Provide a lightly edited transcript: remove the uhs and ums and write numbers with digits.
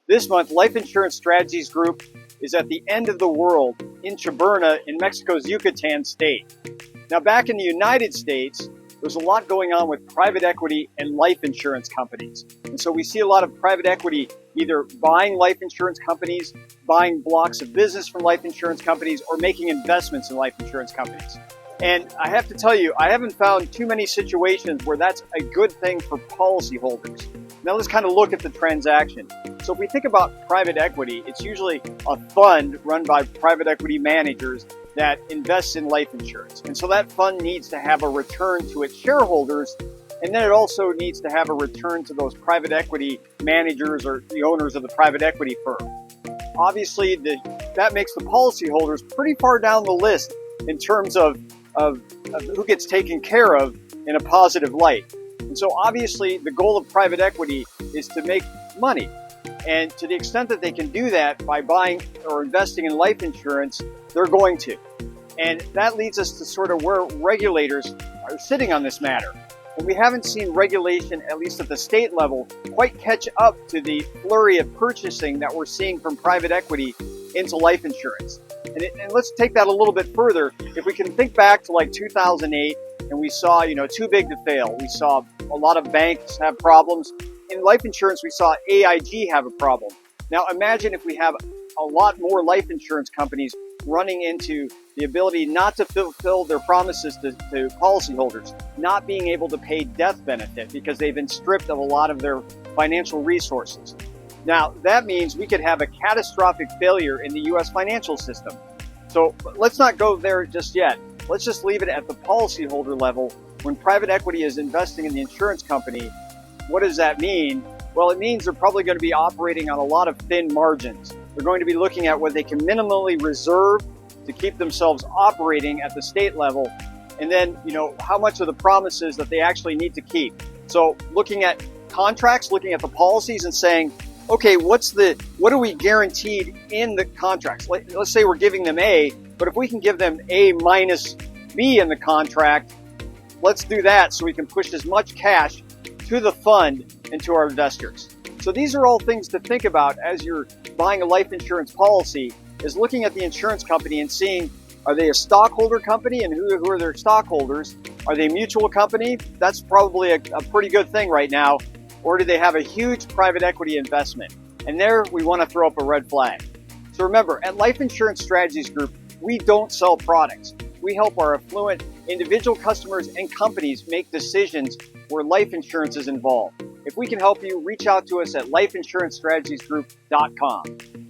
This month, Life Insurance Strategies Group is at the end of the world in Chiberna in Mexico's Yucatan state. Now, back in the United States, there's a lot going on with private equity and life insurance companies. And so we see a lot of private equity either buying life insurance companies, buying blocks of business from life insurance companies, or making investments in life insurance companies. And I have to tell you, I haven't found too many situations where that's a good thing for policyholders. Now let's kind of look at the transaction. So if we think about private equity, it's usually a fund run by private equity managers that invests in life insurance. And so that fund needs to have a return to its shareholders, and then it also needs to have a return to those private equity managers or the owners of the private equity firm. Obviously, that makes the policyholders pretty far down the list in terms of who gets taken care of in a positive light. And so obviously the goal of private equity is to make money. And to the extent that they can do that by buying or investing in life insurance, they're going to. And that leads us to sort of where regulators are sitting on this matter. And we haven't seen regulation, at least at the state level, quite catch up to the flurry of purchasing that we're seeing from private equity into life insurance. And let's take that a little bit further. If we can think back to like 2008, and we saw, too big to fail. We saw a lot of banks have problems. In life insurance, we saw AIG have a problem. Now imagine if we have a lot more life insurance companies running into the ability not to fulfill their promises to policyholders, not being able to pay death benefit because they've been stripped of a lot of their financial resources. Now, that means we could have a catastrophic failure in the U.S. financial system. So let's not go there just yet. Let's just leave it at the policyholder level. When private equity is investing in the insurance company, what does that mean? Well, it means they're probably going to be operating on a lot of thin margins. They're going to be looking at what they can minimally reserve to keep themselves operating at the state level, and then, how much of the promises that they actually need to keep. So looking at contracts, looking at the policies and saying, okay, what are we guaranteed in the contracts? Let's say we're giving them A, but if we can give them A minus B in the contract, let's do that so we can push as much cash to the fund and to our investors. So these are all things to think about as you're buying a life insurance policy, is looking at the insurance company and seeing, are they a stockholder company and who are their stockholders? Are they a mutual company? That's probably a pretty good thing right now. Or do they have a huge private equity investment? And there we want to throw up a red flag. So remember, at Life Insurance Strategies Group, we don't sell products. We help our affluent individual customers and companies make decisions where life insurance is involved. If we can help you, reach out to us at lifeinsurancestrategiesgroup.com.